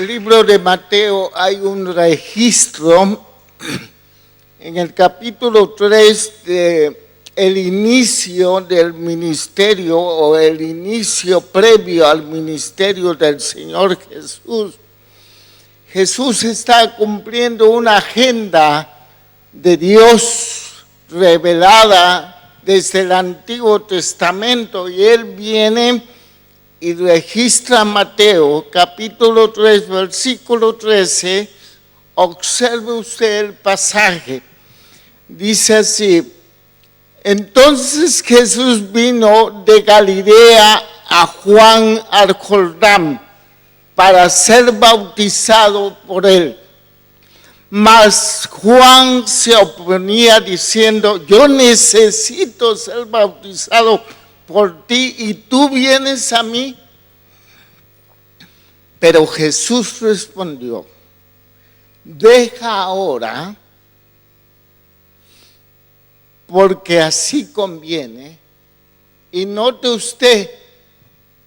el libro de Mateo hay un registro en el capítulo 3 de el inicio del ministerio o el inicio previo al ministerio del Señor Jesús. Jesús está cumpliendo una agenda de Dios revelada desde el Antiguo Testamento y Él viene y registra Mateo capítulo 3 versículo 13. Observe usted el pasaje. Dice así: entonces Jesús vino de Galilea a Juan al Jordán para ser bautizado por él. Mas Juan se oponía diciendo: yo necesito ser bautizado por ti y tú vienes a mí. Pero Jesús respondió: deja ahora, porque así conviene. Y note usted,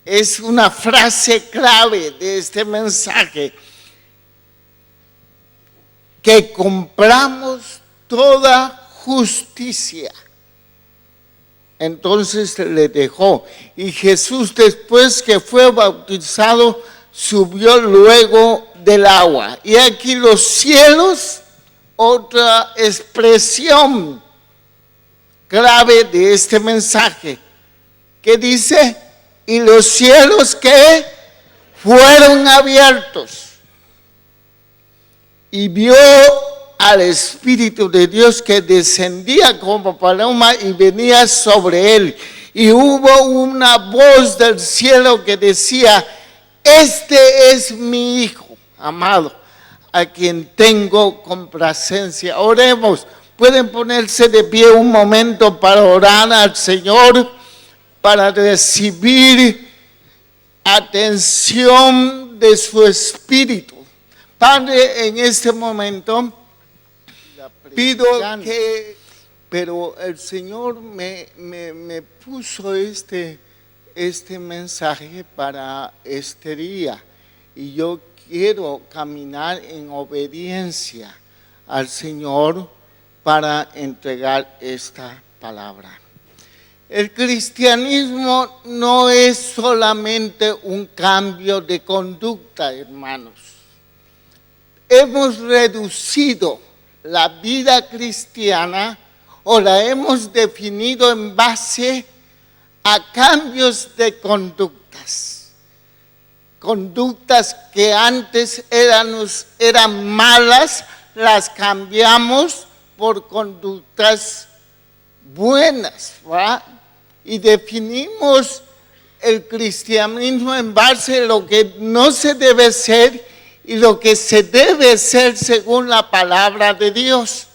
es una frase clave de este mensaje, que compramos toda justicia. Entonces le dejó. Y Jesús, después que fue bautizado, subió luego del agua. Y aquí los cielos, otra expresión clave de este mensaje, que dice: y los cielos que fueron abiertos, y vio al Espíritu de Dios que descendía como paloma y venía sobre él. Y hubo una voz del cielo que decía: este es mi Hijo amado, a quien tengo complacencia. Oremos. Pueden ponerse de pie un momento para orar al Señor, para recibir atención de su Espíritu. Padre, en este momento pido que, pero el Señor me puso este mensaje para este día, y yo quiero caminar en obediencia al Señor para entregar esta palabra. El cristianismo no es solamente un cambio de conducta, hermanos. Hemos reducido la vida cristiana o la hemos definido en base a cambios de conductas. Conductas que antes eran malas, las cambiamos por conductas buenas, ¿va? Y definimos el cristianismo en base a lo que no se debe ser y lo que se debe ser según la palabra de Dios.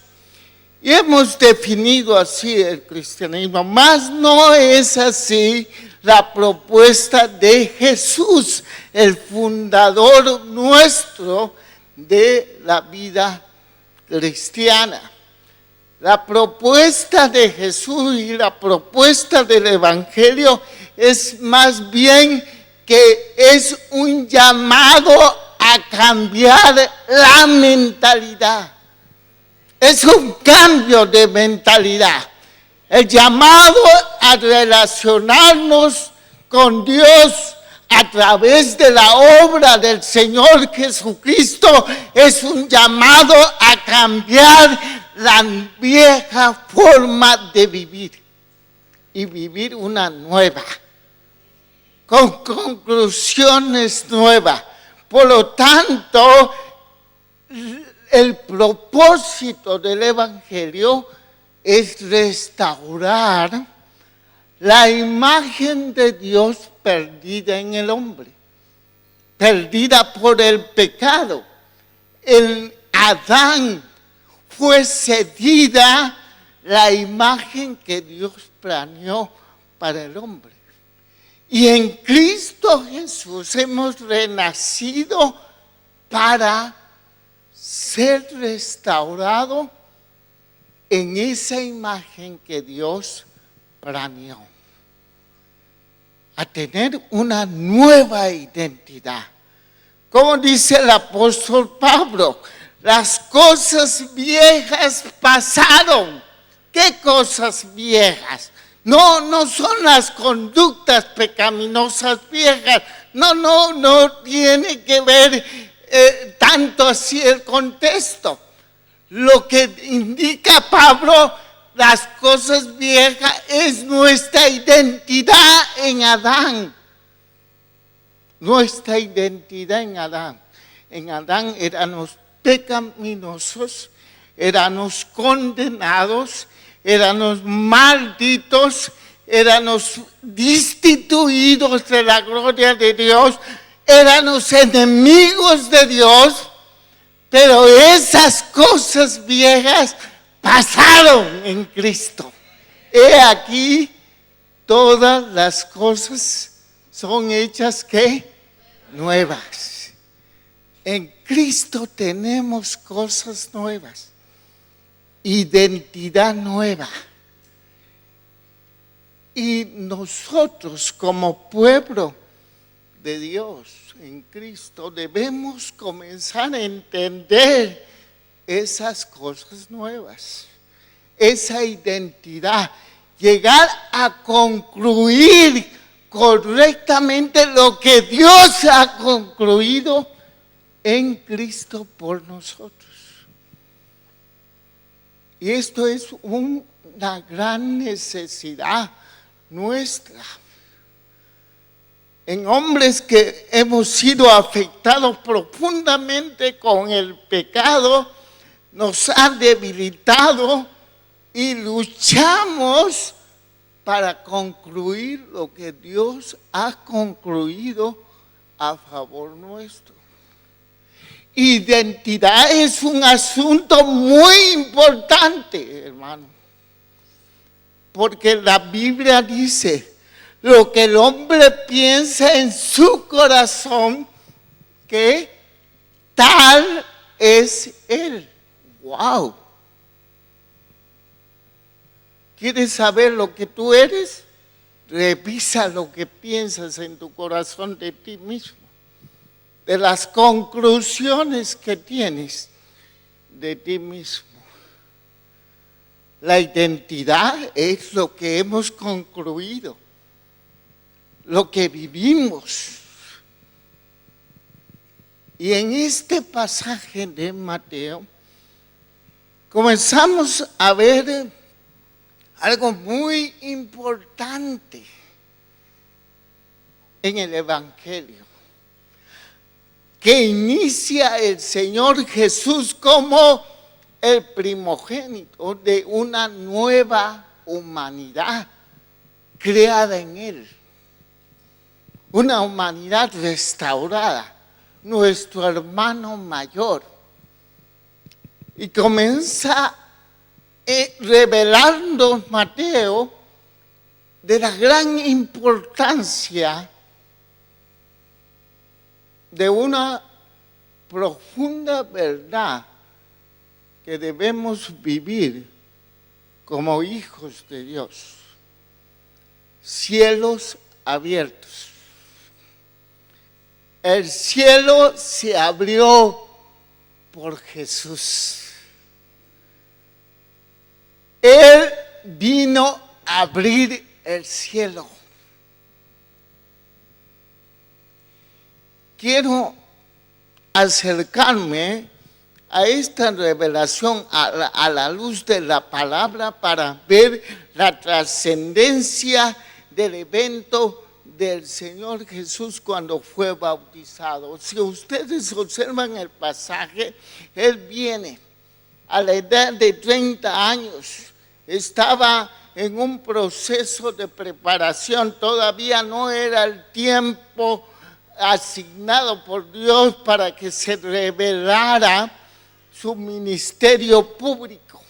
Y hemos definido así el cristianismo, mas no es así la propuesta de Jesús, el fundador nuestro de la vida cristiana. La propuesta de Jesús y la propuesta del Evangelio es más bien que es un llamado a cambiar la mentalidad. Es un cambio de mentalidad. El llamado a relacionarnos con Dios a través de la obra del Señor Jesucristo es un llamado a cambiar la vieja forma de vivir y vivir una nueva, con conclusiones nuevas. Por lo tanto, el propósito del Evangelio es restaurar la imagen de Dios perdida en el hombre, perdida por el pecado. En Adán fue cedida la imagen que Dios planeó para el hombre. Y en Cristo Jesús hemos renacido para ser restaurado en esa imagen que Dios planeó. A tener una nueva identidad. Como dice el apóstol Pablo, las cosas viejas pasaron. ¿Qué cosas viejas? No son las conductas pecaminosas viejas. No tiene que ver tanto así el contexto. Lo que indica Pablo, las cosas viejas, es nuestra identidad en Adán. Nuestra identidad en Adán. En Adán éramos pecaminosos, éramos condenados, éramos malditos, éramos destituidos de la gloria de Dios, éramos enemigos de Dios, pero esas cosas viejas pasaron en Cristo. He aquí, todas las cosas son hechas ¿qué? Nuevas. En Cristo tenemos cosas nuevas, identidad nueva. Y nosotros como pueblo de Dios en Cristo debemos comenzar a entender esas cosas nuevas, esa identidad, llegar a concluir correctamente lo que Dios ha concluido en Cristo por nosotros. Y esto es una gran necesidad nuestra. En hombres que hemos sido afectados profundamente con el pecado, nos ha debilitado y luchamos para concluir lo que Dios ha concluido a favor nuestro. Identidad es un asunto muy importante, hermano, porque la Biblia dice, lo que el hombre piensa en su corazón, que tal es él. ¡Wow! ¿Quieres saber lo que tú eres? Revisa lo que piensas en tu corazón de ti mismo, de las conclusiones que tienes de ti mismo. La identidad es lo que hemos concluido, lo que vivimos. Y en este pasaje de Mateo comenzamos a ver algo muy importante en el Evangelio, que inicia el Señor Jesús como el primogénito de una nueva humanidad creada en Él. Una humanidad restaurada, nuestro hermano mayor. Y comienza revelando Mateo de la gran importancia de una profunda verdad que debemos vivir como hijos de Dios. Cielos abiertos. El cielo se abrió por Jesús. Él vino a abrir el cielo. Quiero acercarme a esta revelación a la luz de la palabra para ver la trascendencia del evento del Señor Jesús cuando fue bautizado. Si ustedes observan el pasaje, Él viene a la edad de 30 años, estaba en un proceso de preparación, todavía no era el tiempo asignado por Dios para que se revelara su ministerio público,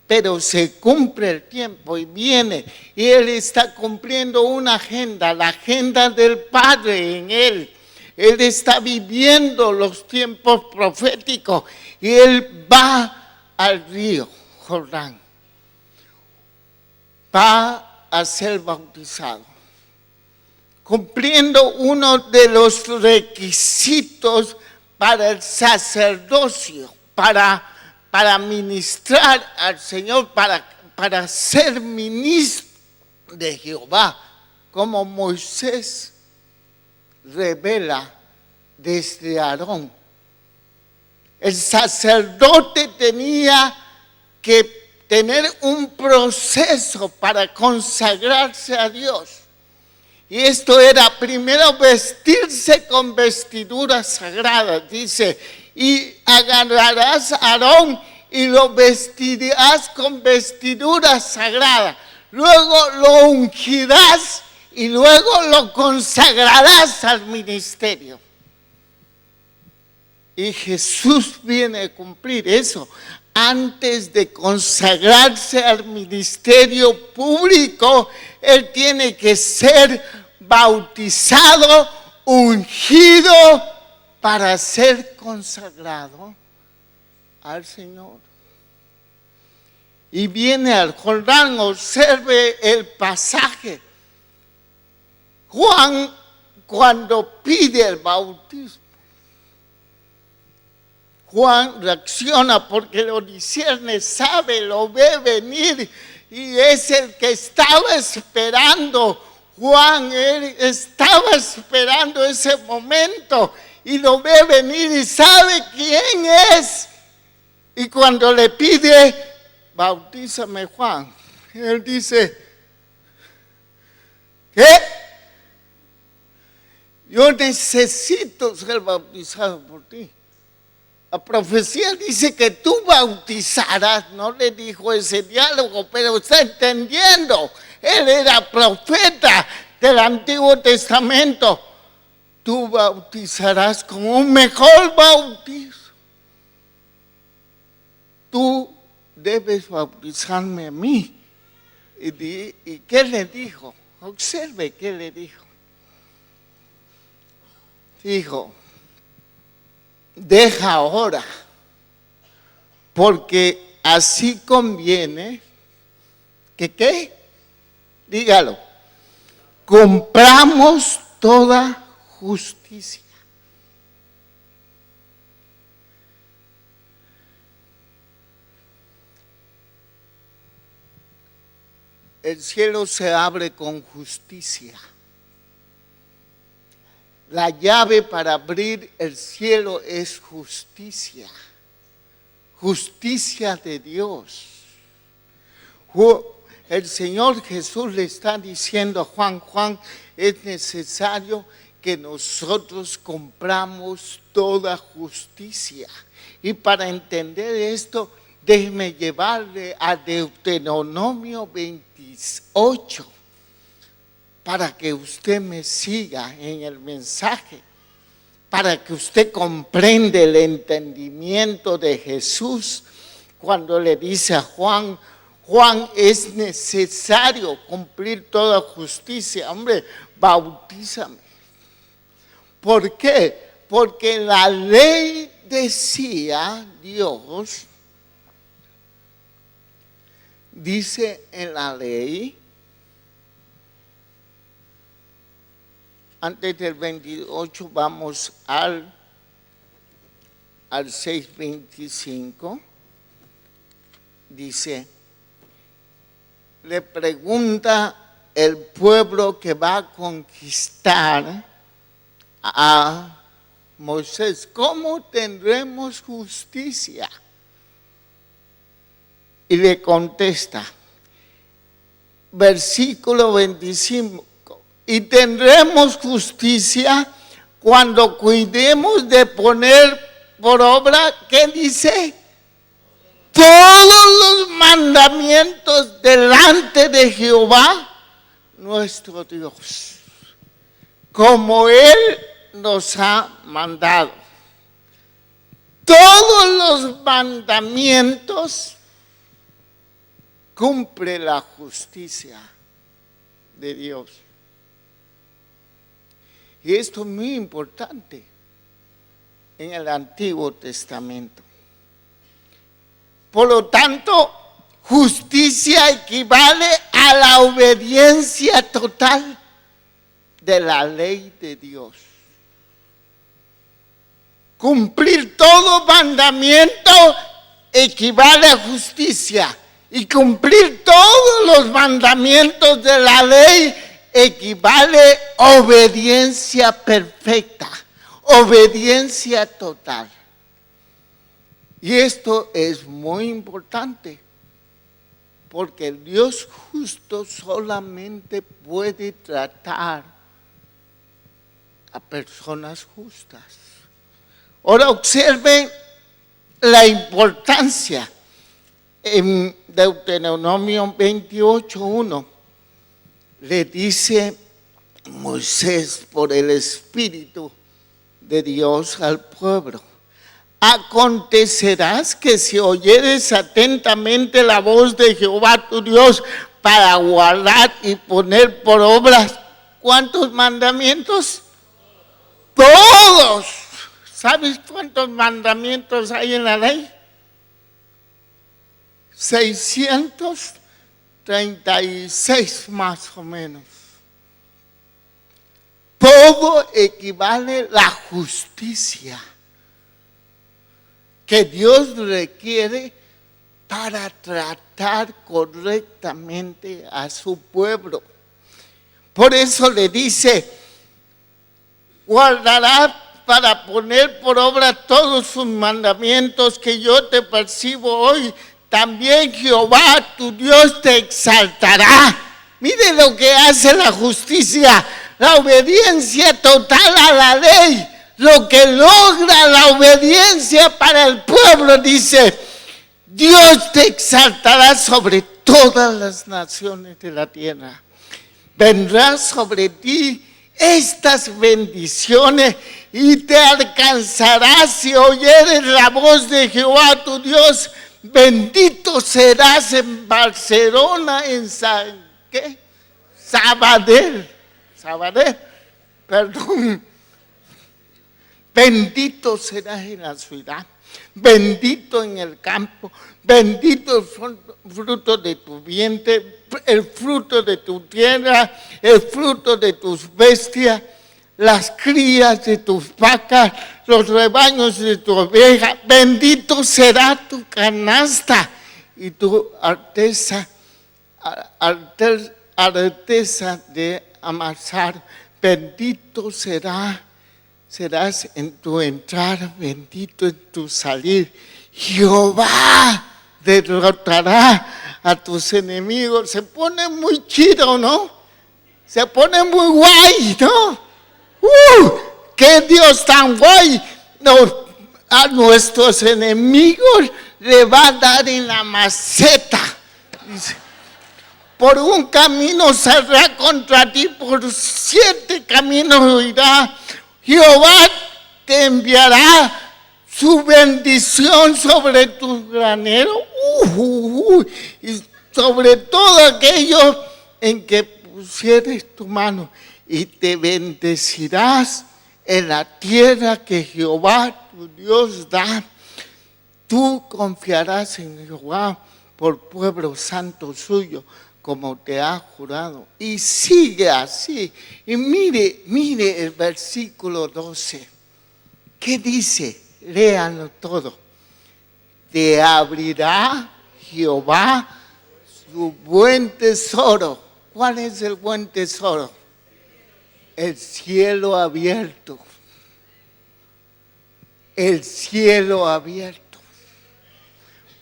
pero se cumple el tiempo y viene, y Él está cumpliendo una agenda, la agenda del Padre en Él. Él está viviendo los tiempos proféticos y Él va al río Jordán, va a ser bautizado cumpliendo uno de los requisitos para el sacerdocio, para ministrar al Señor, para ser ministro de Jehová, como Moisés revela desde Aarón. El sacerdote tenía que tener un proceso para consagrarse a Dios. Y esto era primero vestirse con vestiduras sagradas, dice, y agarrarás a Aarón y lo vestirás con vestiduras sagradas. Luego lo ungirás y luego lo consagrarás al ministerio. Y Jesús viene a cumplir eso. Antes de consagrarse al ministerio público, Él tiene que ser bautizado, ungido para ser consagrado al Señor. Y viene al Jordán, observe el pasaje. Juan, cuando pide el bautismo, Juan reacciona porque lo discierne, sabe, lo ve venir y es el que estaba esperando. Juan, él estaba esperando ese momento y lo ve venir y sabe quién es. Y cuando le pide, bautízame, Juan, él dice, ¿qué? Yo necesito ser bautizado por ti. La profecía dice que tú bautizarás, no le dijo ese diálogo, pero está entendiendo. Él era profeta del Antiguo Testamento. Tú bautizarás con un mejor bautizo. Tú debes bautizarme a mí. ¿Y qué le dijo? Observe qué le dijo. Dijo, deja ahora, porque así conviene que ¿qué? Dígalo. Compramos toda justicia. El cielo se abre con justicia. La llave para abrir el cielo es justicia. Justicia de Dios. El Señor Jesús le está diciendo a Juan, Juan, es necesario que nosotros compramos toda justicia. Y para entender esto, déjeme llevarle a Deuteronomio 28. Para que usted me siga en el mensaje, para que usted comprenda el entendimiento de Jesús cuando le dice a Juan, Juan, es necesario cumplir toda justicia. Hombre, bautízame. ¿Por qué? Porque la ley decía, Dios, dice en la ley, antes del 28 vamos al 6:25. Dice, le pregunta el pueblo que va a conquistar a Moisés, ¿cómo tendremos justicia? Y le contesta, versículo 25. Y tendremos justicia cuando cuidemos de poner por obra, ¿qué dice? Todos los mandamientos delante de Jehová, nuestro Dios, como Él nos ha mandado. Todos los mandamientos cumple la justicia de Dios. Y esto es muy importante en el Antiguo Testamento. Por lo tanto, justicia equivale a la obediencia total de la ley de Dios. Cumplir todo mandamiento equivale a justicia. Y cumplir todos los mandamientos de la ley equivale a obediencia perfecta, obediencia total. Y esto es muy importante, porque el Dios justo solamente puede tratar a personas justas. Ahora observen la importancia. En Deuteronomio 28:1 le dice Moisés por el Espíritu de Dios al pueblo: acontecerás que si oyeres atentamente la voz de Jehová tu Dios para guardar y poner por obra, ¿cuántos mandamientos? Todos. ¿Sabes cuántos mandamientos hay en la ley? 636 más o menos. Todo equivale a la justicia que Dios requiere para tratar correctamente a su pueblo. Por eso le dice: guardará para poner por obra todos sus mandamientos que yo te percibo hoy. También Jehová tu Dios te exaltará. Mire lo que hace la justicia, la obediencia total a la ley. Lo que logra la obediencia para el pueblo, dice: Dios te exaltará sobre todas las naciones de la tierra. Vendrá sobre ti estas bendiciones y te alcanzarás si oyeres la voz de Jehová tu Dios. Bendito serás en Barcelona, en Sabadell, perdón. Bendito serás en la ciudad, bendito en el campo, bendito el fruto de tu vientre, el fruto de tu tierra, el fruto de tus bestias, las crías de tus vacas, los rebaños de tu oveja. Bendito será tu canasta y tu artesa de amasar. Bendito serás en tu entrar, bendito en tu salir. Jehová derrotará a tus enemigos. Se pone muy chido, ¿no? Se pone muy guay, ¿no? ¡Qué Dios tan guay! A nuestros enemigos le va a dar en la maceta. Dice: por un camino saldrá contra ti, por 7 caminos huirá. Jehová te enviará su bendición sobre tus graneros y sobre todo aquello en que pusieres tu mano, y te bendecirás en la tierra que Jehová tu Dios da. Tú confiarás en Jehová por pueblo santo suyo, como te ha jurado. Y sigue así. Y mire el versículo 12. ¿Qué dice? Léanlo todo. Te abrirá Jehová su buen tesoro. ¿Cuál es el buen tesoro? El cielo abierto. El cielo abierto.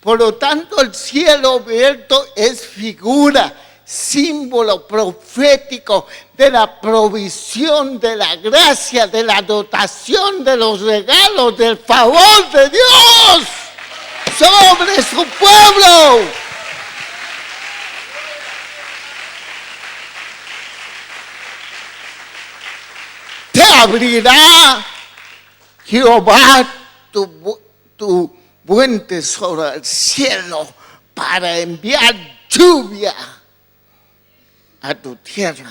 Por lo tanto, el cielo abierto es figura, símbolo profético de la provisión, de la gracia, de la dotación, de los regalos, del favor de Dios sobre su pueblo. Te abrirá Jehová tu buen tesoro al cielo para enviar lluvia a tu tierra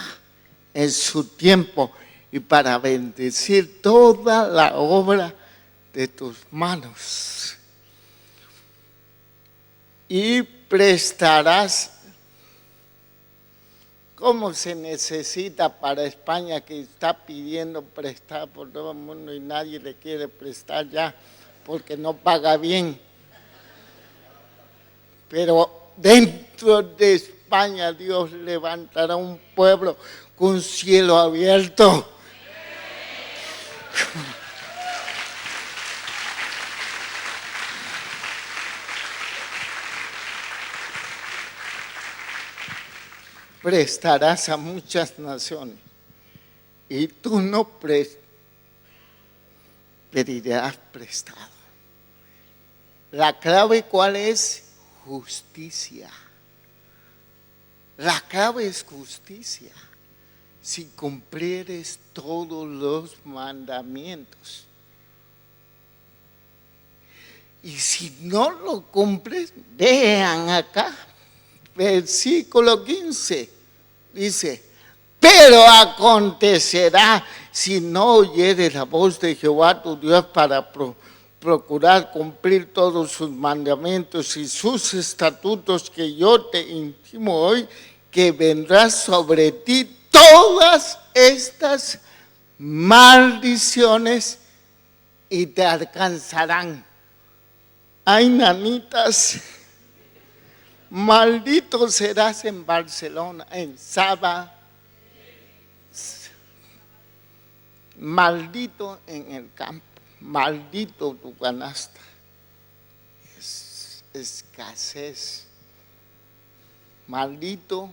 en su tiempo y para bendecir toda la obra de tus manos. Y prestarás ¿Cómo se necesita para España, que está pidiendo prestar por todo el mundo y nadie le quiere prestar ya porque no paga bien? Pero dentro de España Dios levantará un pueblo con cielo abierto. Prestarás a muchas naciones y tú no pedirás prestado. La clave, ¿cuál es? Justicia. La clave es justicia. Si cumplieres todos los mandamientos. Y si no lo cumples, vean acá, versículo 15, dice: pero acontecerá, si no oyeres la voz de Jehová tu Dios para procurar cumplir todos sus mandamientos y sus estatutos que yo te intimo hoy, que vendrán sobre ti todas estas maldiciones y te alcanzarán. Ay, nanitas, maldito serás en Barcelona, en Saba, maldito en el campo, maldito tu canasta, es escasez, maldito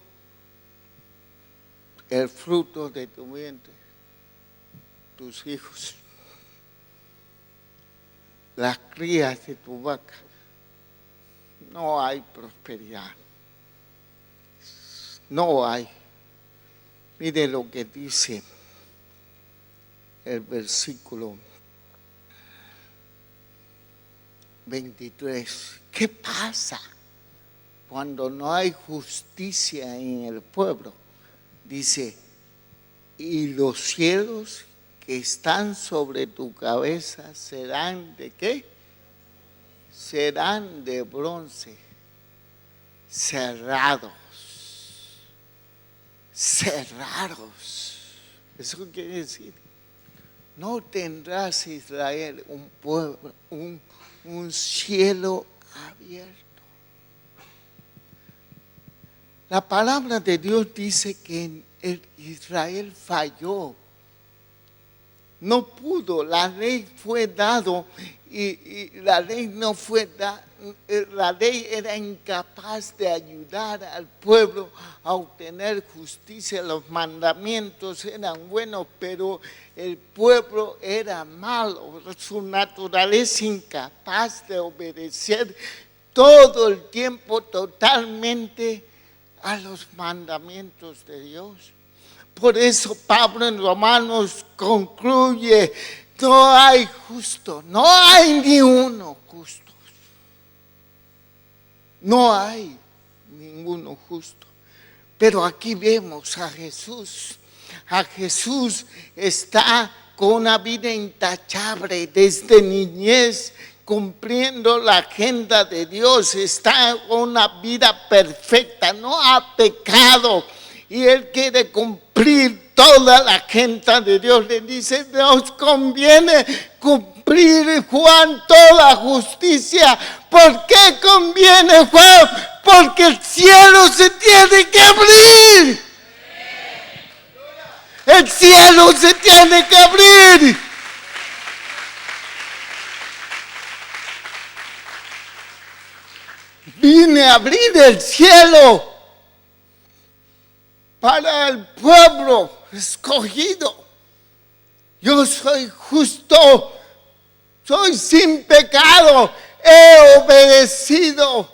el fruto de tu vientre, tus hijos, las crías de tu vaca. No hay prosperidad, no hay. Mire lo que dice el versículo 23. ¿Qué pasa cuando no hay justicia en el pueblo? Dice: y los cielos que están sobre tu cabeza serán ¿de qué? Serán de bronce, cerrados. Cerrados. Eso quiere decir, no tendrás, Israel, un pueblo, un cielo abierto. La palabra de Dios dice que Israel falló. No pudo, la ley fue dado y la ley no fue dada. La ley era incapaz de ayudar al pueblo a obtener justicia. Los mandamientos eran buenos, pero el pueblo era malo. Su naturaleza incapaz de obedecer todo el tiempo totalmente a los mandamientos de Dios. Por eso Pablo en Romanos concluye: no hay justo, no hay ni uno justo. No hay ninguno justo. Pero aquí vemos a Jesús. A Jesús está con una vida intachable desde niñez, cumpliendo la agenda de Dios. Está con una vida perfecta, no ha pecado. Y Él quiere cumplir toda la agenda de Dios. Le dice: nos conviene cumplir, Juan, toda justicia. ¿Por qué conviene, Juan? Porque el cielo se tiene que abrir. El cielo se tiene que abrir. Vine a abrir el cielo para el pueblo escogido. Yo soy justo, soy sin pecado, he obedecido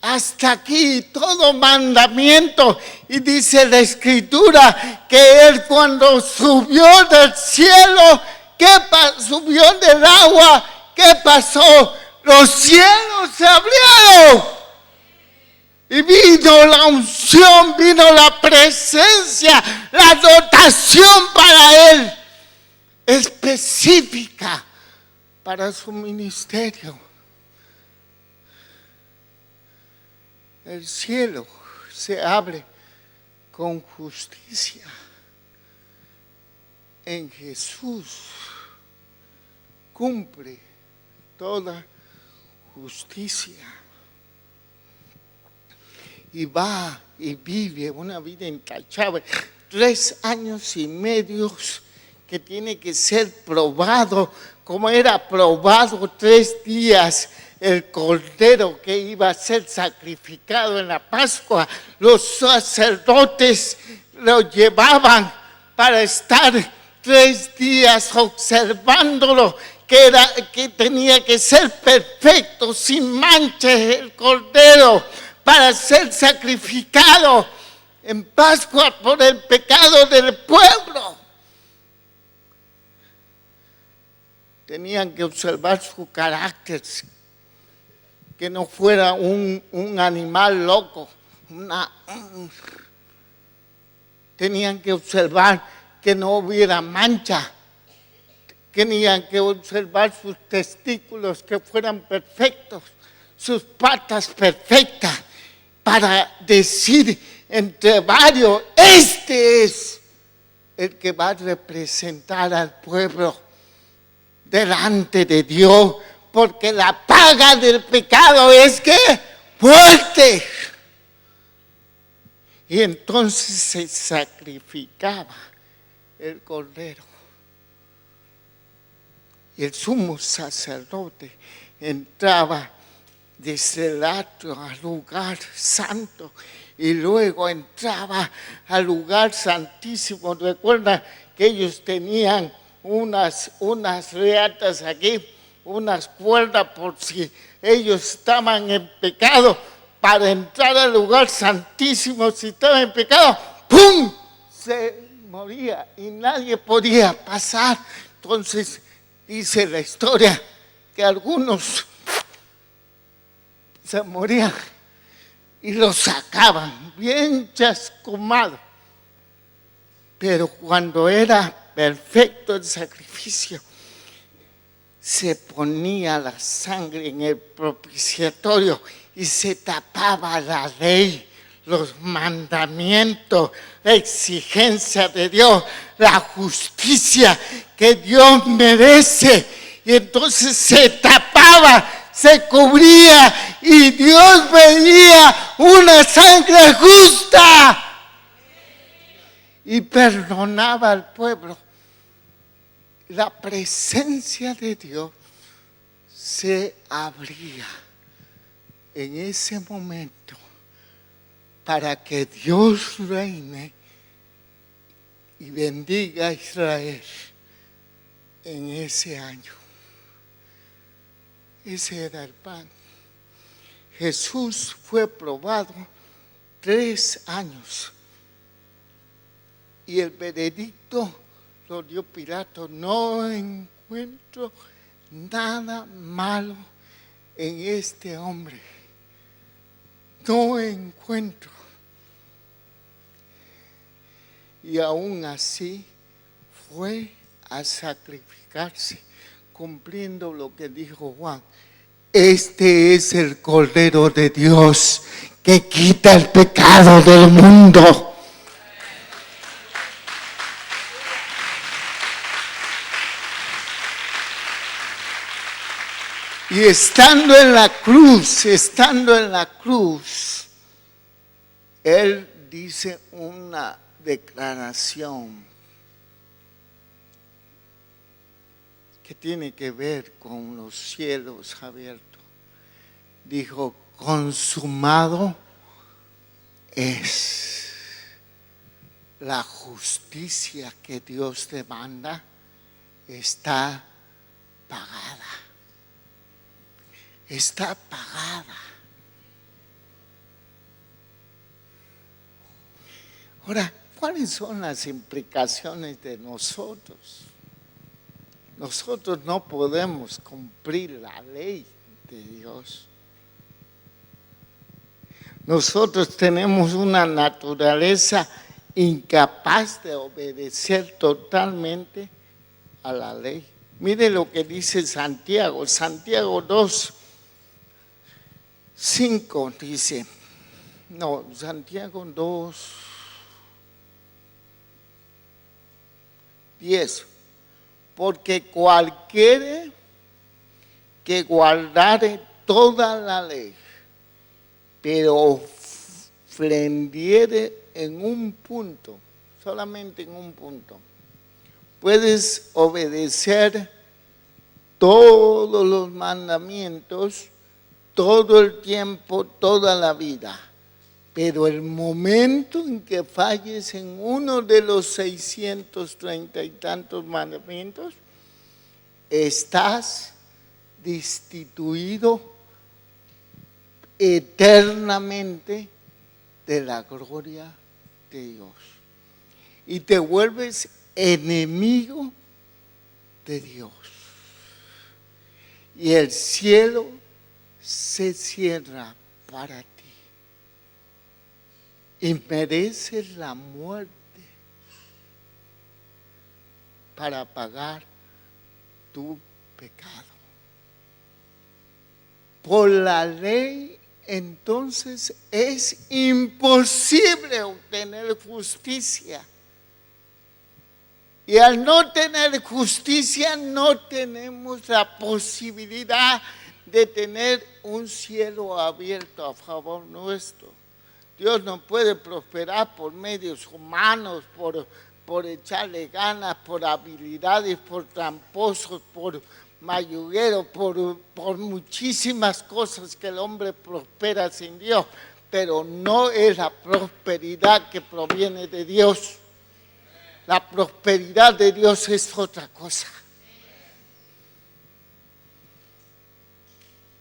hasta aquí todo mandamiento. Y dice la Escritura que Él, cuando subió del cielo, subió del agua, ¿qué pasó? Los cielos se abrieron. Y vino la unción, vino la presencia, la dotación para Él, específica para su ministerio. El cielo se abre con justicia. En Jesús cumple toda justicia. Y va y vive una vida intachable. 3 años y medio que tiene que ser probado, como era probado 3 días el cordero que iba a ser sacrificado en la Pascua. Los sacerdotes lo llevaban para estar 3 días observándolo, que tenía que ser perfecto, sin mancha el cordero, para ser sacrificado en Pascua por el pecado del pueblo. Tenían que observar su carácter, que no fuera un animal loco. Tenían que observar que no hubiera mancha. Tenían que observar sus testículos, que fueran perfectos, sus patas perfectas, para decir entre varios, este es el que va a representar al pueblo delante de Dios, porque la paga del pecado es que muerte. Y entonces se sacrificaba el cordero. Y el sumo sacerdote entraba desde el atrio al lugar santo y luego entraba al lugar santísimo. Recuerda que ellos tenían unas reatas aquí, unas cuerdas por si ellos estaban en pecado, para entrar al lugar santísimo. Si estaban en pecado, ¡pum!, se moría y nadie podía pasar. Entonces dice la historia que algunos se morían y los sacaban bien chascomado. Pero cuando era perfecto el sacrificio, se ponía la sangre en el propiciatorio y se tapaba la ley, los mandamientos, la exigencia de Dios, la justicia que Dios merece. Y entonces se tapaba, se cubría y Dios veía una sangre justa y perdonaba al pueblo. La presencia de Dios se abría en ese momento para que Dios reine y bendiga a Israel en ese año. Ese era el pan. Jesús fue probado 3 años y el veredicto lo dio Pilato: no encuentro nada malo en este hombre. No encuentro. Y aún así fue a sacrificarse, cumpliendo lo que dijo Juan: este es el Cordero de Dios que quita el pecado del mundo. Y estando en la cruz, él dice una declaración que tiene que ver con los cielos abiertos. Dijo: consumado es. La justicia que Dios demanda está pagada. Está pagada. Ahora, ¿cuáles son las implicaciones de nosotros? Nosotros no podemos cumplir la ley de Dios. Nosotros tenemos una naturaleza incapaz de obedecer totalmente a la ley. Mire lo que dice Santiago 2:5 dice, Santiago 2, 10. Porque cualquiera que guardare toda la ley, pero ofendiere en un punto, solamente en un punto, puedes obedecer todos los mandamientos, todo el tiempo, toda la vida. Pero el momento en que falles en uno de los 630 y tantos mandamientos, estás destituido eternamente de la gloria de Dios. Y te vuelves enemigo de Dios. Y el cielo se cierra para ti. Y mereces la muerte para pagar tu pecado. Por la ley, entonces, es imposible obtener justicia. Y al no tener justicia, no tenemos la posibilidad de tener un cielo abierto a favor nuestro. Dios no puede prosperar por medios humanos, por echarle ganas, por habilidades, por tramposos, por mayugueros, por muchísimas cosas que el hombre prospera sin Dios, pero no es la prosperidad que proviene de Dios. La prosperidad de Dios es otra cosa.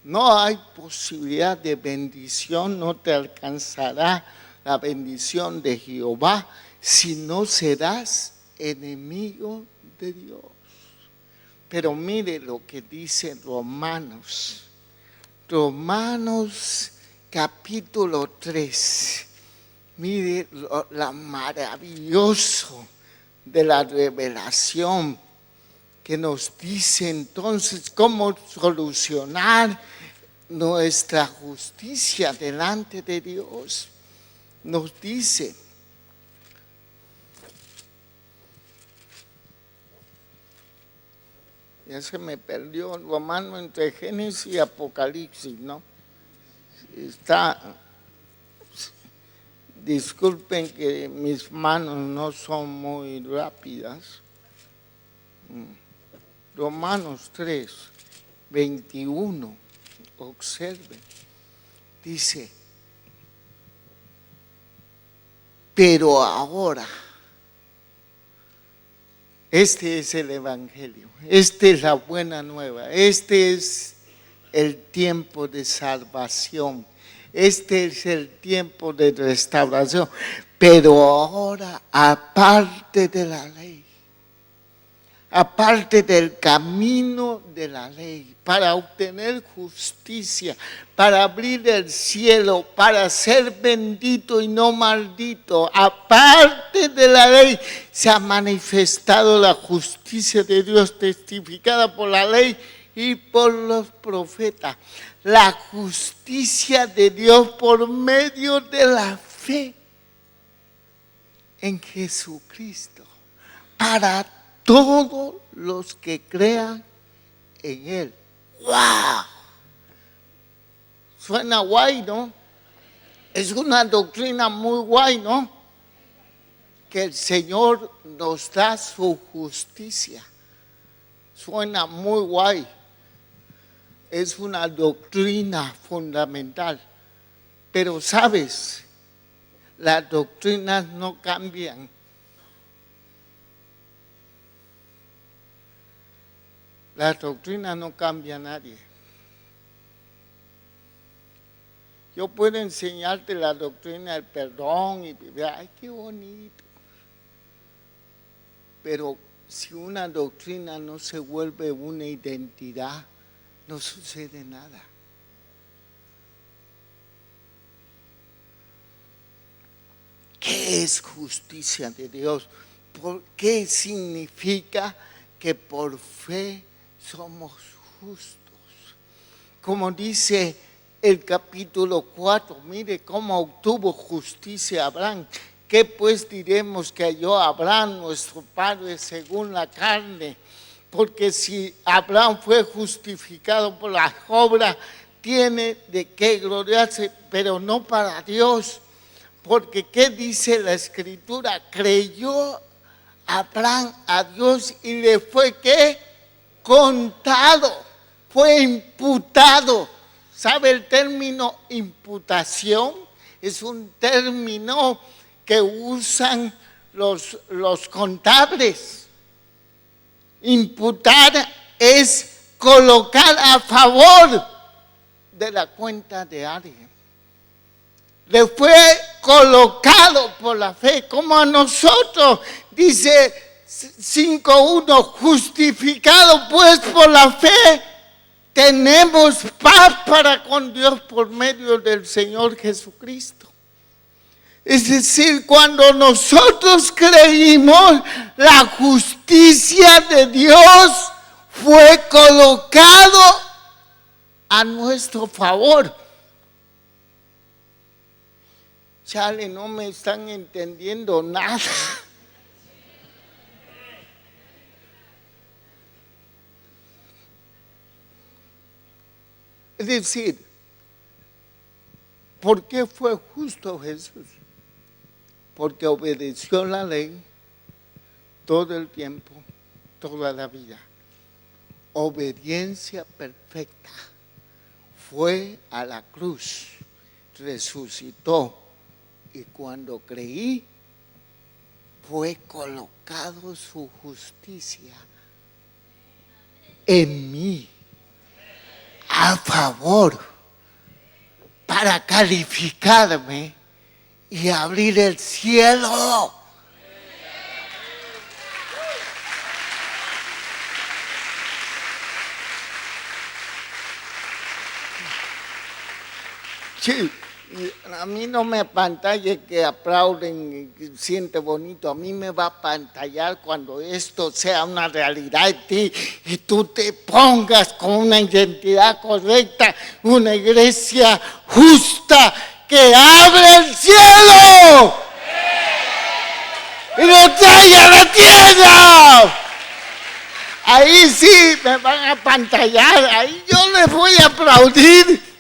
No hay posibilidad de bendición, no te alcanzará la bendición de Jehová si no serás enemigo de Dios. Pero mire lo que dice Romanos capítulo 3. Mire lo maravilloso de la revelación que nos dice entonces cómo solucionar nuestra justicia delante de Dios. Nos dice, ya se me perdió el Romano entre Génesis y Apocalipsis, ¿no? Disculpen que mis manos no son muy rápidas. Romanos 3, 21, observen, dice, pero ahora, este es el Evangelio, esta es la buena nueva, este es el tiempo de salvación, este es el tiempo de restauración, pero ahora, aparte de la ley, aparte del camino de la ley, para obtener justicia, para abrir el cielo, para ser bendito y no maldito, aparte de la ley, se ha manifestado la justicia de Dios testificada por la ley y por los profetas. La justicia de Dios por medio de la fe en Jesucristo, para todos los que crean en Él. ¡Wow! Suena guay, ¿no? Es una doctrina muy guay, ¿no? Que el Señor nos da su justicia. Suena muy guay. Es una doctrina fundamental. Pero, ¿sabes? Las doctrinas no cambian. La doctrina no cambia a nadie. Yo puedo enseñarte la doctrina del perdón y ay, qué bonito. Pero si una doctrina no se vuelve una identidad, no sucede nada. ¿Qué es justicia de Dios? ¿Por qué significa que por fe somos justos? Como dice el capítulo 4, mire cómo obtuvo justicia Abraham. ¿Qué pues diremos que halló Abraham, nuestro padre, según la carne? Porque si Abraham fue justificado por la obra, tiene de qué gloriarse, pero no para Dios. Porque ¿qué dice la Escritura? Creyó Abraham a Dios y le fue ¿qué? Contado, fue imputado. ¿Sabe el término imputación? Es un término que usan los contables. Imputar es colocar a favor de la cuenta de alguien. Le fue colocado por la fe, como a nosotros, dice 5:1, justificado pues por la fe, tenemos paz para con Dios por medio del Señor Jesucristo. Es decir, cuando nosotros creímos, la justicia de Dios fue colocado a nuestro favor. Chale, no me están entendiendo nada. Es decir, ¿por qué fue justo Jesús? Porque obedeció la ley todo el tiempo, toda la vida. Obediencia perfecta. Fue a la cruz, resucitó y cuando creí, fue colocado su justicia en mí, a favor, para calificarme y abrir el cielo. Sí, a mí no me apantalle que aplauden y siente bonito. A mí me va a apantallar cuando esto sea una realidad en ti y tú te pongas con una identidad correcta, una iglesia justa que abre el cielo y lo traiga a la tierra. Ahí sí me van a apantallar, ahí yo les voy a aplaudir.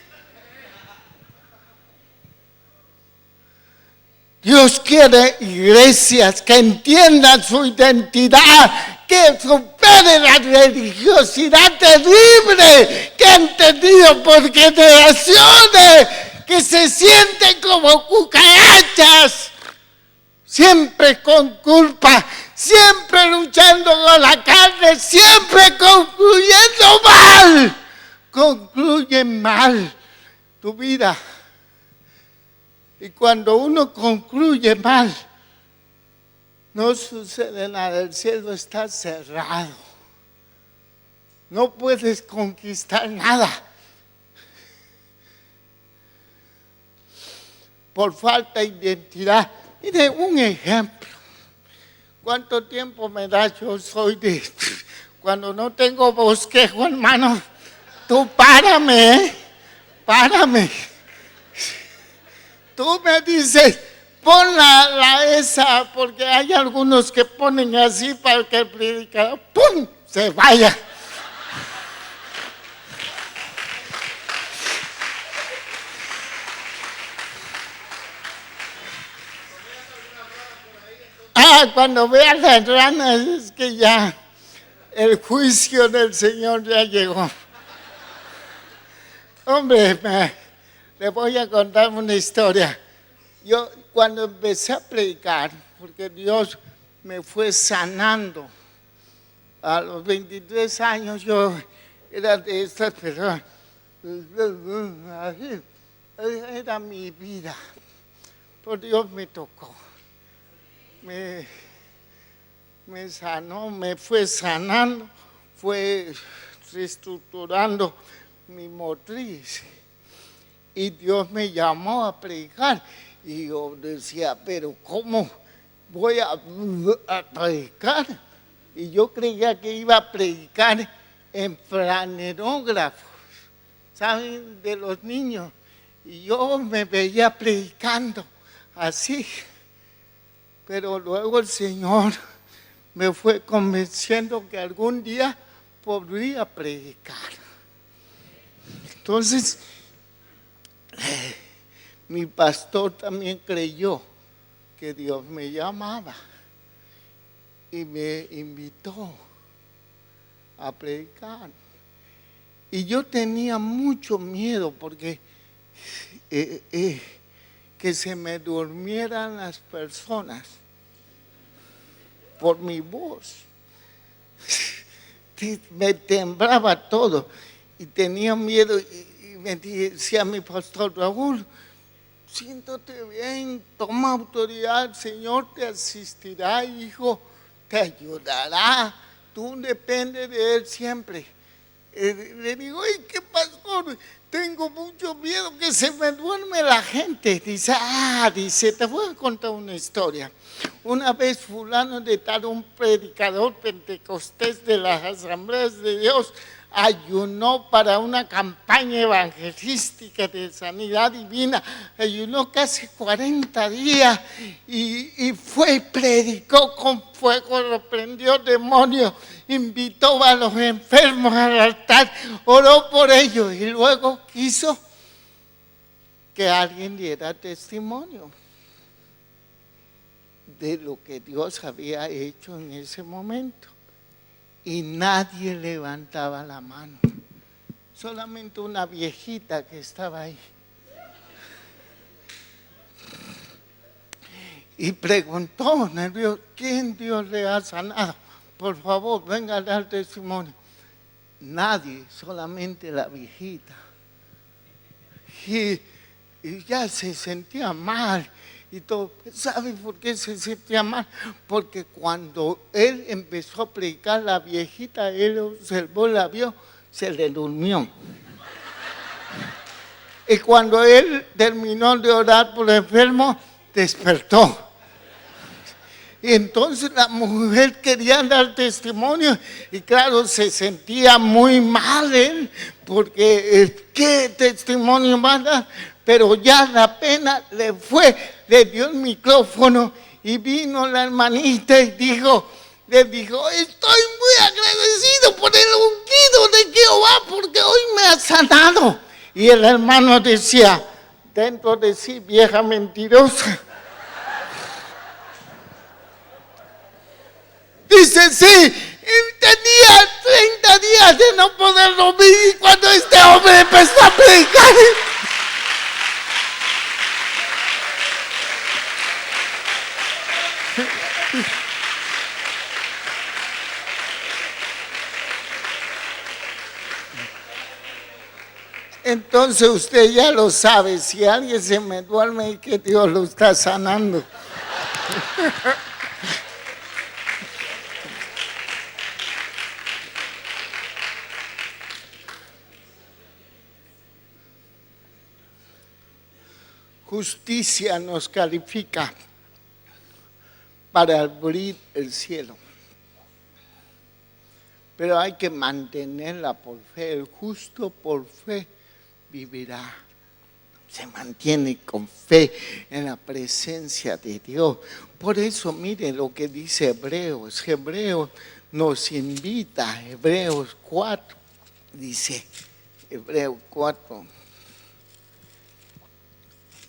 Dios quiere iglesias que entiendan su identidad, que superen la religiosidad terrible que han tenido por generaciones, que se sienten como cucarachas, siempre con culpa, siempre luchando con la carne, siempre concluyendo mal, concluyen mal tu vida. Y cuando uno concluye mal, no sucede nada, el cielo está cerrado. No puedes conquistar nada. Por falta de identidad. Mire, un ejemplo. ¿Cuánto tiempo me da? Yo soy de... Cuando no tengo bosquejo, hermano, tú párame, párame. Tú me dices, pon la esa, porque hay algunos que ponen así para que el predicador, ¡pum!, se vaya. Cuando veas las ranas, es que ya el juicio del Señor ya llegó. Hombre, le voy a contar una historia. Yo cuando empecé a predicar, porque Dios me fue sanando, a los 23 años yo era de estas personas, era mi vida, por Dios me tocó, me sanó, me fue sanando, fue reestructurando mi motriz. Y Dios me llamó a predicar. Y yo decía, pero ¿cómo voy a predicar? Y yo creía que iba a predicar en flanerógrafos, ¿saben? De los niños. Y yo me veía predicando así. Pero luego el Señor me fue convenciendo que algún día podría predicar. Entonces, mi pastor también creyó que Dios me llamaba y me invitó a predicar. Y yo tenía mucho miedo porque que se me durmieran las personas por mi voz. Me temblaba todo y tenía miedo y me decía mi pastor: Raúl, siéntate bien, toma autoridad, el Señor te asistirá, hijo, te ayudará, tú dependes de Él siempre. Le digo: ¡ay, qué pastor! Tengo mucho miedo que se me duerme la gente. Dice, te voy a contar una historia. Una vez fulano de tal, un predicador pentecostés de las Asambleas de Dios, ayunó para una campaña evangelística de sanidad divina, ayunó casi 40 días y fue y predicó con fuego, reprendió demonios, invitó a los enfermos al altar, oró por ellos y luego quiso que alguien diera testimonio de lo que Dios había hecho en ese momento. Y nadie levantaba la mano, solamente una viejita que estaba ahí. Y preguntó, ¿quién Dios le ha sanado? Por favor, venga a dar testimonio. Nadie, solamente la viejita. Y ya se sentía mal y todo. ¿Sabe por qué se sentía mal? Porque cuando él empezó a predicar, la viejita, él observó, la vio, se le durmió. Y cuando él terminó de orar por el enfermo, despertó. Y entonces la mujer quería dar testimonio y claro, se sentía muy mal él, porque ¿qué testimonio va a dar? Pero ya la pena le dio el micrófono y vino la hermanita y le dijo: estoy muy agradecido por el ungido de Jehová porque hoy me ha sanado. Y el hermano decía dentro de sí: vieja mentirosa. Dice: sí, tenía 30 días de no poder dormir y cuando este hombre empezó a predicar. Entonces usted ya lo sabe, si alguien se me duerme y que Dios lo está sanando. Justicia nos califica para abrir el cielo. Pero hay que mantenerla por fe. El justo por fe vivirá. Se mantiene con fe en la presencia de Dios. Por eso mire lo que dice Hebreos. Hebreos nos invita, Hebreos 4, dice, Hebreos 4,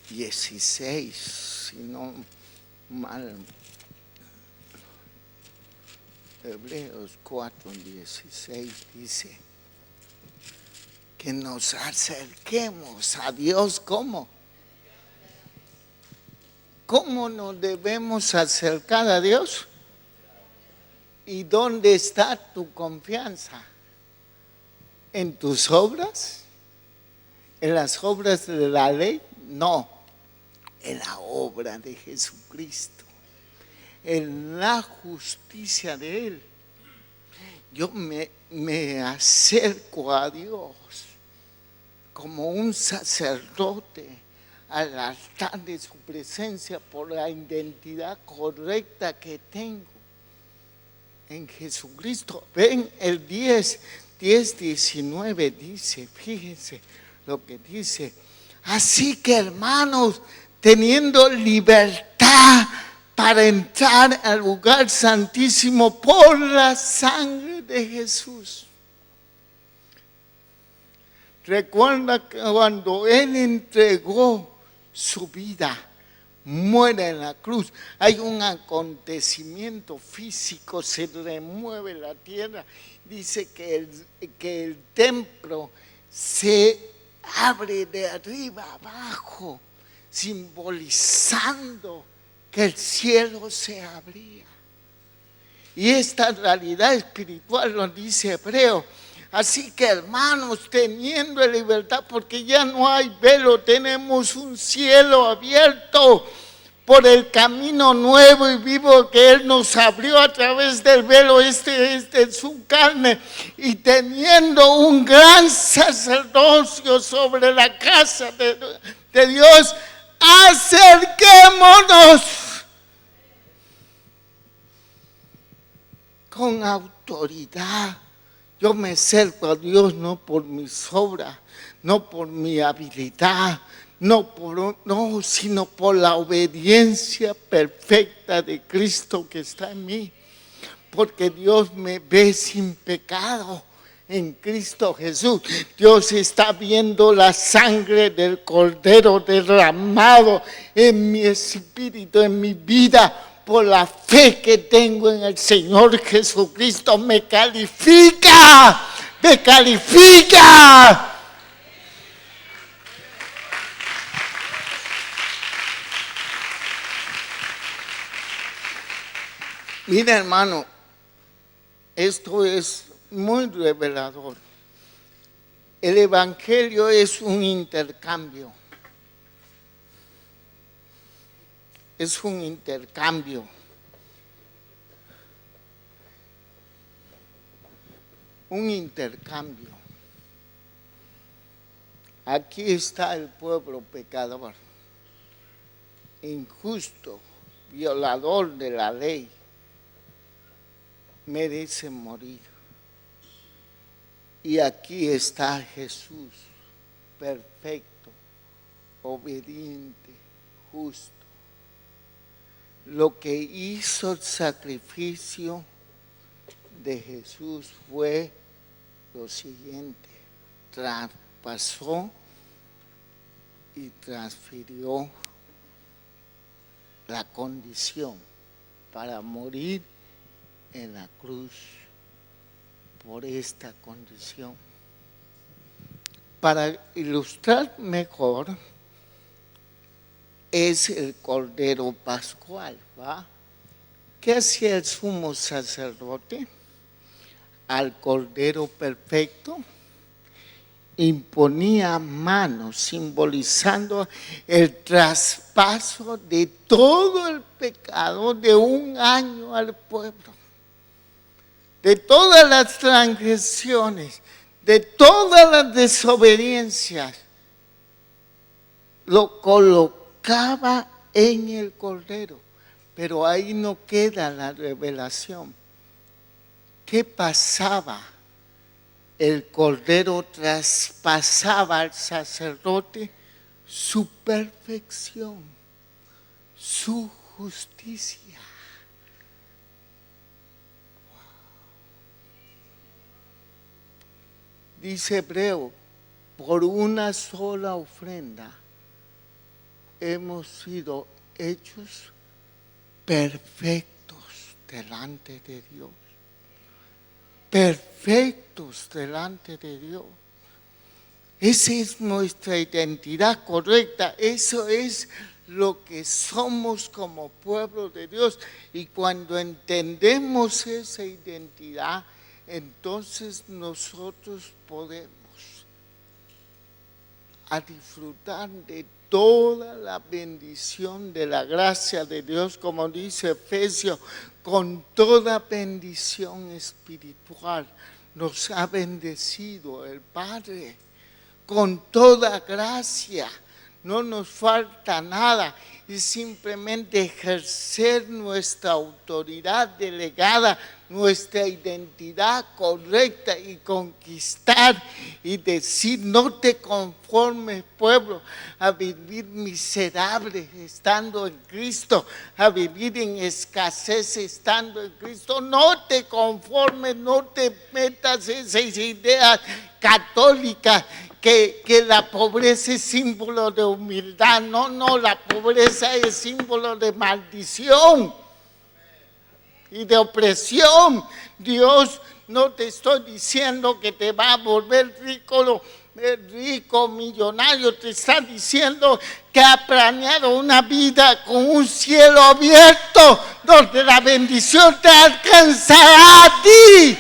16, si no mal. Hebreos 4, 16 dice que nos acerquemos a Dios. ¿Cómo? ¿Cómo nos debemos acercar a Dios? ¿Y dónde está tu confianza? ¿En tus obras? ¿En las obras de la ley? No, en la obra de Jesucristo, en la justicia de Él. Yo me acerco a Dios como un sacerdote al altar de su presencia por la identidad correcta que tengo en Jesucristo. Ven, el 10:19 dice, fíjense lo que dice: así que hermanos, teniendo libertad para entrar al lugar santísimo por la sangre de Jesús. Recuerda que cuando Él entregó su vida, muere en la cruz, hay un acontecimiento físico, se remueve la tierra. Dice que el templo se abre de arriba abajo, simbolizando que el cielo se abría. Y esta realidad espiritual lo dice Hebreo. Así que, hermanos, teniendo libertad, porque ya no hay velo, tenemos un cielo abierto por el camino nuevo y vivo que Él nos abrió a través del velo, este es su carne, y teniendo un gran sacerdocio sobre la casa de Dios, acerquémonos con autoridad. Yo me acerco a Dios no por mis obras, no por mi habilidad, sino por la obediencia perfecta de Cristo que está en mí. Porque Dios me ve sin pecado en Cristo Jesús. Dios está viendo la sangre del Cordero derramado en mi espíritu, en mi vida. Por la fe que tengo en el Señor Jesucristo, me califica, me califica. Mira, hermano, esto es muy revelador. El Evangelio es un intercambio. Es un intercambio. Un intercambio. Aquí está el pueblo pecador, injusto, violador de la ley, merece morir. Y aquí está Jesús, perfecto, obediente, justo. Lo que hizo el sacrificio de Jesús fue lo siguiente: traspasó y transfirió la condición para morir en la cruz por esta condición. Para ilustrar mejor, es el Cordero Pascual, ¿va? ¿Qué hacía el sumo sacerdote? Al Cordero perfecto imponía manos, simbolizando el traspaso de todo el pecado de un año al pueblo, de todas las transgresiones, de todas las desobediencias. Lo colocaba en el Cordero, pero ahí no queda la revelación. ¿Qué pasaba? El Cordero traspasaba al sacerdote su perfección, su justicia. Dice Hebreo, por una sola ofrenda hemos sido hechos perfectos delante de Dios. Perfectos delante de Dios. Esa es nuestra identidad correcta. Eso es lo que somos como pueblo de Dios. Y cuando entendemos esa identidad, entonces nosotros podemos disfrutar de toda la bendición de la gracia de Dios, como dice Efesios, con toda bendición espiritual nos ha bendecido el Padre, con toda gracia no nos falta nada. Es simplemente ejercer nuestra autoridad delegada, nuestra identidad correcta y conquistar y decir: no te conformes, pueblo, a vivir miserable estando en Cristo, a vivir en escasez estando en Cristo. No te conformes, no te metas esas ideas católicas que la pobreza es símbolo de humildad. No, la pobreza es símbolo de maldición y de opresión. Dios, no te estoy diciendo que te va a volver rico, millonario. Te está diciendo que ha planeado una vida con un cielo abierto, donde la bendición te alcanzará a ti.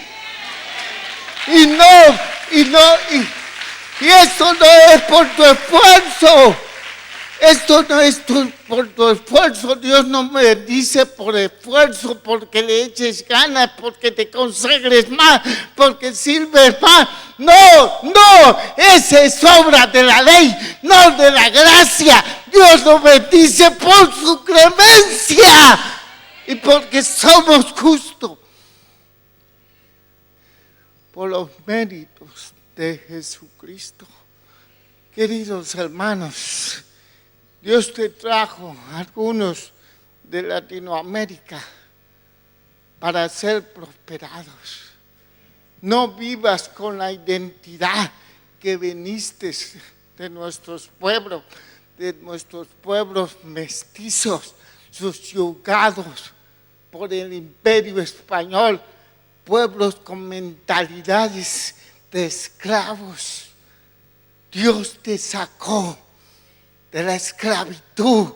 Y esto no es por tu esfuerzo. Esto no es por tu esfuerzo. Dios no me dice por esfuerzo, porque le eches ganas, porque te consagres más, porque sirves más. No, esa es obra de la ley, no de la gracia. Dios nos bendice por su clemencia y porque somos justos, por los méritos de Jesucristo. Queridos hermanos, Dios te trajo a algunos de Latinoamérica para ser prosperados. No vivas con la identidad que viniste de nuestros pueblos mestizos, subyugados por el imperio español, pueblos con mentalidades de esclavos. Dios te sacó de la esclavitud,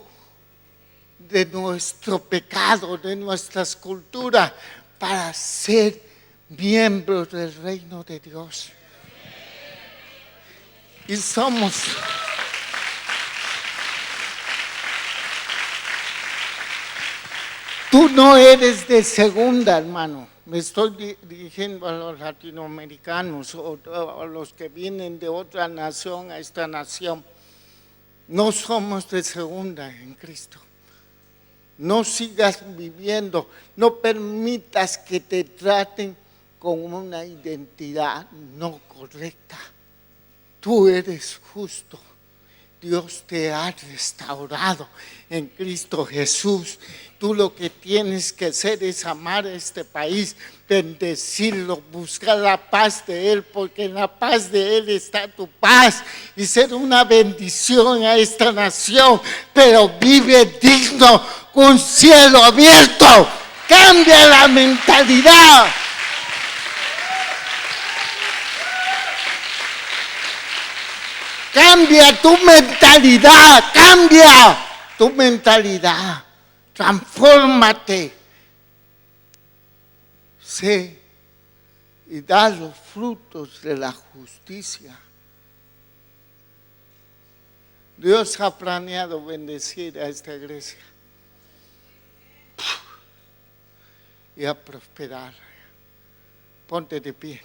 de nuestro pecado, de nuestras culturas, para ser miembros del reino de Dios. Y somos tú no eres de segunda, hermano. Me estoy dirigiendo a los latinoamericanos o a los que vienen de otra nación a esta nación. No somos de segunda en Cristo. No sigas viviendo, no permitas que te traten con una identidad no correcta. Tú eres justo. Dios te ha restaurado en Cristo Jesús. Tú lo que tienes que hacer es amar a este país, bendecirlo, buscar la paz de Él, porque en la paz de Él está tu paz, y ser una bendición a esta nación. Pero vive digno, con cielo abierto. Cambia la mentalidad. Cambia tu mentalidad, transfórmate, sé y da los frutos de la justicia. Dios ha planeado bendecir a esta iglesia y a prosperar. Ponte de pie.